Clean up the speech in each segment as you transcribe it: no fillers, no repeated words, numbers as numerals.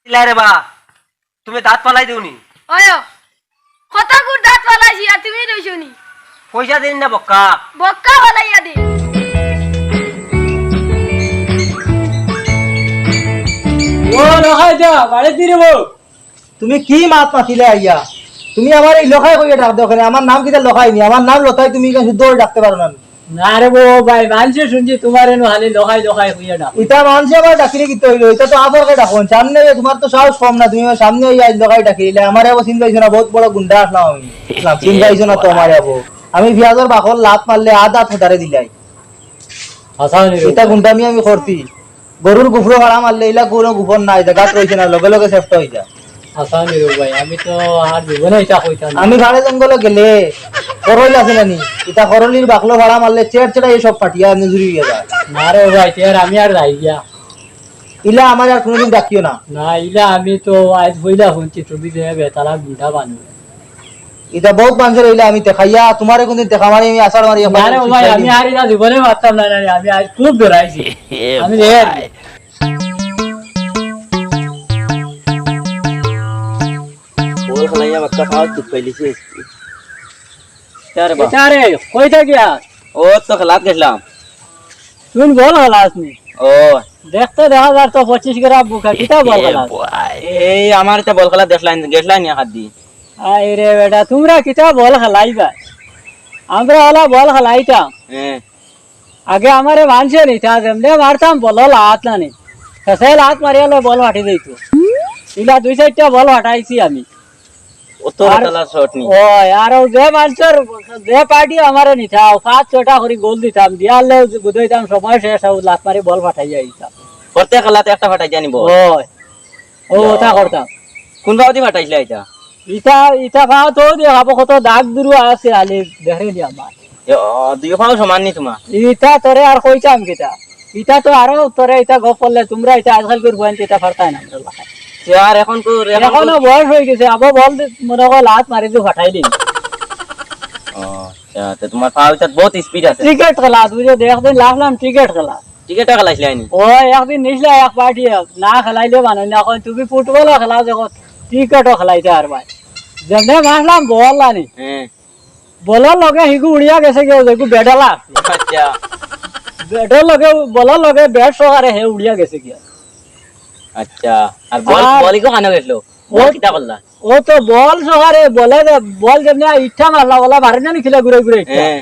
রে বা তুমি দাঁত পালাই দিওনি ওয় কত গুড় দাঁত ফালাইছি আর তুমি রইছনি পয়সা দিন না বক্কা বক্কা ফালাইয়া দে ও লখাই যা বাড়ি দিয়ে দেবো। তুমি কি মাত মাতিলে আইয়া? তুমি আমার এই লখাই কইয়া ডাক দাও কেন? আমার নাম কিটা লখাই নি, আমার নাম লতাই, তুমি কেন শুদ্ধ ডাকতে পারো না? না রে বো ভাই, মানুষে শুনছি তোমার এনো হালি লখাই লখাই হইয়া ডাক। ইটা মানুষ আবার ডাকিলে কি হইলো? এটা তো আবরকে ডাকুন সামনে, তোমার তো সাহস কম না, তুমি আমার সামনে আজ লখাই ডাকিলে। আমার আবার চিন্তা হইছো না? বহুত বড় গুন্ডা আসলাম আমি, চিন্তা হইছো না তো আমার আবো? আমি পেঁয়াজের বাকল লাত মারলে আধা ঠোঁটারে দিলাই, এটা গুন্ডামি আমি করতি। গরুর গুফরো ভাড়া মারলে এলা কোনো গুফর নাই, গাছ রয়েছে না, লগে লগে সেফট হয়ে যায়। আমি তো আর জীবনে এটা কইতাম না। আমি ভাড়ে জঙ্গলে গেলে করল আছে নানি, এটা করলির বাকলো ভাড়া মারলে চেয়ার চেড়া এসব ফাটিয়া নজুরি গিয়ে যায়। না রে ভাই, তের আমি আর যাই গিয়া ইলা আমার আর কোনোদিন ডাকিও না। না ইলা আমি তো আজ বইলা শুনছি তুমি যে বেতালা বুড়া বানবে। এটা বহুত মানুষের হইলে আমি দেখাইয়া তোমারে কোনদিন দেখা মারি আমি আষাঢ় মারি। না রে ভাই, আমি আর ইলা জীবনে পারতাম না। আমি আজ খুব বেড়াইছি আমি রে। বল খালাইয়া বাক্কা খাওয়া তুই কইলিছি আরে বা আরে কই থাকিয়া? ও তো খেলাত গেছিলাম। তুই বল হলাস নি? ও দেখতে দেখা যার তো 25 গ্রাম বুকা কিটা বল হলাস। এই আমার এটা বল খেলা দেখলাম গেছলাই না হাত দি। আই রে বেটা, তোমরা কিটা বল খেলাইবা? আমরা ওলা বল খেলাইতাম। হ্যাঁ আগে আমারে মানছে নি, তা যেমনে মারতাম বল লাত না নি, ফেসাই লাত মারিয়ালে বল হাঁটি দিত। ইলা 2-4টা বল হাঁটাইছি আমি। ও তো খেলা শট নি। ও আর যে মানুষের যে পার্টি আমারে নিতাও 5-6টা করে গোল দিতাম, দিয়ালে বুঝাইতাম সময় শেষ হও, লাত মারি বল ফাটাই যাইতাম। প্রত্যেক খেলাতে একটা ফাটাই জানি বল। ও ওটা করতাম। কোন বাউদি ফাটাইছিল এটা? ইটা ইটা পাও তো দেখাবো কত দাগ দুরু আছে আলি দেখে নি আমার। দুই পাও সমান নি তোমার? ইটা তোরে আর কইতাম কিটা, ইটা তো আরো তোরে এটা গপ করলে তোমরা এটা আজকাল করে বয়ান এটা ফারতাই না আমরা লাগাই। আর এখন তো এখনো বয়স হয়ে গেছে, আবো বল মনে কর লাত মারি তো ফাটাই দিন। ও আচ্ছা, তোমার পাও এটা বহুত স্পিড আছে। ক্রিকেট খেলা তুই যে একদিন লাগলাম ক্রিকেট খেলা। টিকেটটা খেলাইছিলাই নি? ও একদিন নিছিলা এক পার্টি, না খেলাইলে মানে না, এখন তুমি ফুটবলও খেলা যখন ক্রিকেটও খেলাইতে আর ভাই। যেমনে মারলাম বল লানি, হ্যাঁ বলার লগে হিগু উড়িয়া গেছে কেউ দেখু বেডালা। আচ্ছা ব্যাটের লগে বলার লগে ব্যাট সহারে হে উড়িয়া গেছে কি। আচ্ছা আর বল বলই কো কানে গেছলো? ও কিটা করলা? ও তো বল সহারে বলে বল যেমনে ইচ্ছা মারলা বলা বারে না নিখিলা ঘুরে ঘুরে ইচ্ছা। হ্যাঁ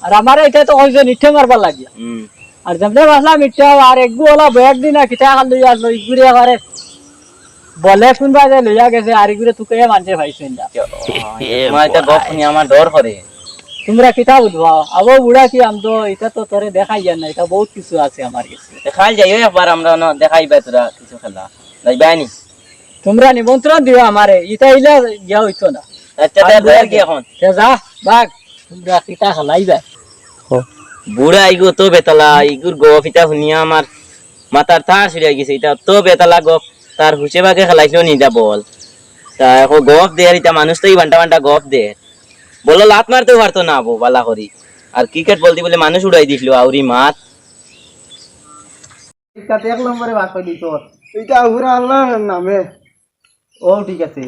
আর আমার এটা তো কইছে ইচ্ছা মারবার লাগিয়া। আর যেমনে মারলাম ইচ্ছা আর একগু ওলা ব্যাট দিনা কিটা খাল লইয়া লই ঘুরে করে বলে শুনবা যে লইয়া গেছে আর ঘুরে তুকে মানছে ভাইছেন না। তোমার এটা গপ শুনি আমার ডর করে। তোমরা কিতা বুঝবা আবো বুড়া কি আম তো এটা তো তোরে দেখাই না, এটা বহুত কিছু আছে আমার কাছে। দেখাই যাইও একবার আমরা দেখাইবা তোরা কিছু খেলা যাইবাই নি? তোমরা নিমন্ত্রণ দিও আমারে, এটা ইলা গিয়া হইতো না। আচ্ছা তাই কি এখন যা বাঘ, তোমরা কিতা খেলাইবা। বুড়া ইগো তো বেতালা, ইগুর গপ এটা শুনিয়া আমার মাথার তার ছিড়ে গেছে। এটা তো বেতালা গপ, তার হুসে বাগে খেলাইছিল নি যা বল। তা এখন গপ দে, এটা মানুষ তো ঘন্টা ঘন্টা গপ দে, বলো লাত মারতেও পারতো না আবো বালা করি। আর ক্রিকেট বলতে বলে মানুষ উড়াই দিছিল আউরি মাত। এক নম্বরে ভাগ হইলি তোর, এটা পুরা আল্লাহর নামে। ও ঠিক আছে।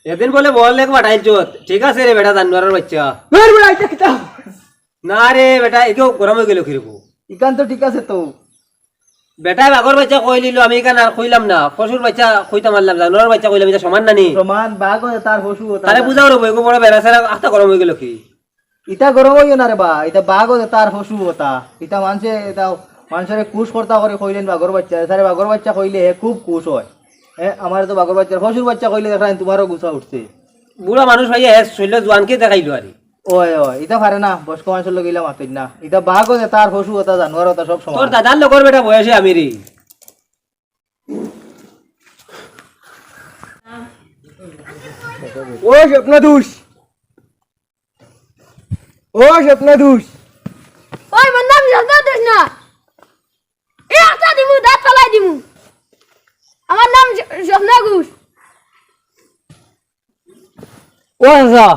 এদিন বলে বল লেখ পাঠাইছো, ঠিক আছে রে বেটা জানোয়ারের বাচ্চা। না রে বেটা একেও গরম হয়ে গেল কিরকম। ইকান তো ঠিক আছে তো। বেটাই বাঘর বাচ্চা কই নিল, আমি এখানে আর কইলাম না। পশুর বাচ্চা কইতা মারলাম, জানোয়ারের বাচ্চা কইলাম, এটা সমান নানি? সমান বাঘ তার পশু তারে বুঝাও রে বইগো বড় বেড়া সারা আস্তা গরম হয়ে গেল কি। ইটা গরম হইও না রে বা, এটা বাঘ তার পশু হতা। এটা মানুষে এটা মানুষের কুশ কর্তা করে কইলেন বাঘর বাচ্চা, সারে বাঘর বাচ্চা কইলে হে খুব কুশ হয়। হ্যাঁ আমার তো বাঘর বাচ্চার পশুর বাচ্চা কইলে দেখেন তোমারও গুছা উঠছে। বুড়া মানুষ ভাইয়া শৈল জোয়ানকে দেখাইলো আরে। ওই ওই এটা পারে না, বয়স্ক মানুষের লোক ইলা মাতিন না। এটা বাঘ তার পশু হতা, জানোয়ার হতা, সব তোর সমান। দাদার লগর বেটা বয়সে আমি রে। ও স্বপ্ন দুষ, ও স্বপ্ন দুষ। ওই মোর নাম জলদা দেশ না, এ আটা দিমু দাঁত ফালাই দিমু। আমার নাম স্বপ্না ঘোষ। ও আচ্ছা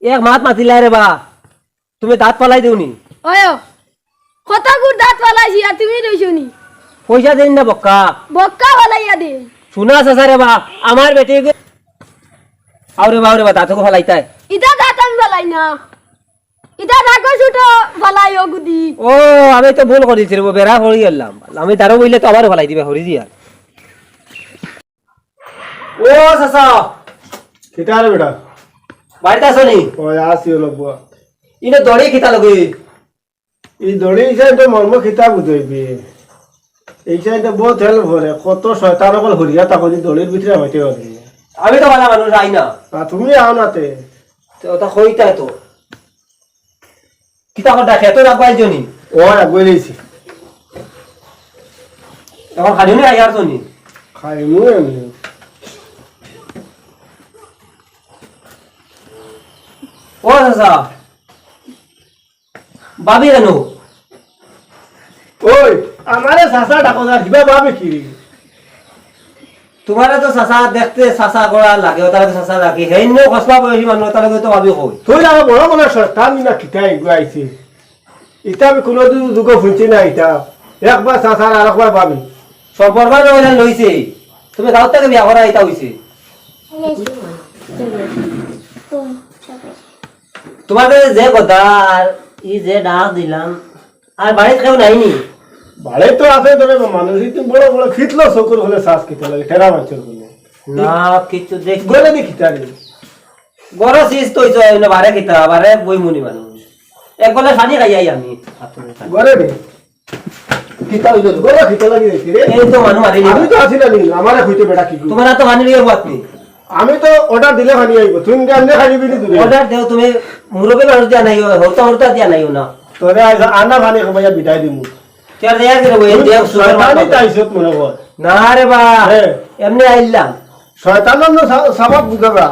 এক মাত মাতিলাই রে বা, তুমি দাঁত পালাই দিওনি? ওয় কত গুড় দাঁত ফালাইছি আর তুমি রইছনি পয়সা দিন না বক্কা? বক্কা ফালাইয়া দে। শুনা চাচা রে বা আমার বেটি আরে বা দাঁতকে ফলাইতাই ইটা দাঁত আমি বলাই না ইটা রাখো ছুটো বলাই ও গুদি ও আমি তো ভুল করেছি রে বেড়া হরি গেলাম আমি তারও বইলে তো আবার ফলাই দিবে হরি দিয়া ও চাচা কিতা রে বেটা বাড়িতে আছো নি ও আসি হলো বুয়া ইনে দড়ি খিতা লগে এই দড়ি সাইডে মর্ম খিতা বুঝাইবি এই সাইডে বহুত হেল্প করে কত শয়তান অকল হরিয়া তাকলি দড়ির ভিতরে হইতে পারে আমি তো ভালো মানুষ আই না আর তুমি আও নাতে তো ওটা কইতাই তো কিতা কথা খেত রাখবাই জনি ও আগুয়ে দিয়েছি এখন খালিনি আইয়ার জনি খাই মু এমনি ও চাচা ভাবি কেন ওই আমারে সাসা ডাকো না দিবা ভাবে কি তোমারে তো চাচা দেখতে চাচা করা লাগে তারা তো চাচা লাগে হেইনো কসবা বয়সী মানুষ তারা তো ভাবি কই তুই না বড় বড় শয়তান না কিতা আইছে ইটা আমি কোনো দুগো ফুলছি না ইটা একবার সাসা আর একবার ভাবি সব বরবাদ হইলেন লইছে তুমি গাঁও থেকে বিয়া করা এটা হইছে তোমাদের যে কথা আর ই যে ডাক দিলাম আর বাড়িতে কেউ নাইনি ভালে তো আছে তবে মানুষ তুমি বড় বড় খিতলো চকুর হলে শ্বাস খেতে লাগে টেরা মাছের বলে না কিছু দেখ গলে দি খিতা রে বড় সিস তো হইছে না বারে কিতা বারে বইমুনি মানুষ এক গলে পানি খাইয়াই আমি গলে রে খিতা হইলো গলে খিতা লাগি রে এই তো মানুষ মারি আমি তো আছি না নি আমারে কইতে বেটা কি তোমার তো পানি লিয়ে বাত নি আমি তো অর্ডার দিলে খানি আইব তুমি কেমনে খাইবি নি তুই অর্ডার দেও তুমি মুরবে মানুষ দিয়া নাই হরতা দিয়া নাই না তোরে আনা ভানি কমাইয়া বিদায় দিমু তোর দেয়া দিলে বই দেও সুপার শয়তানি তাইছত মনে কর না রে বা হ্যাঁ এমনি আইলাম শয়তানর সাবাব বুঝাবা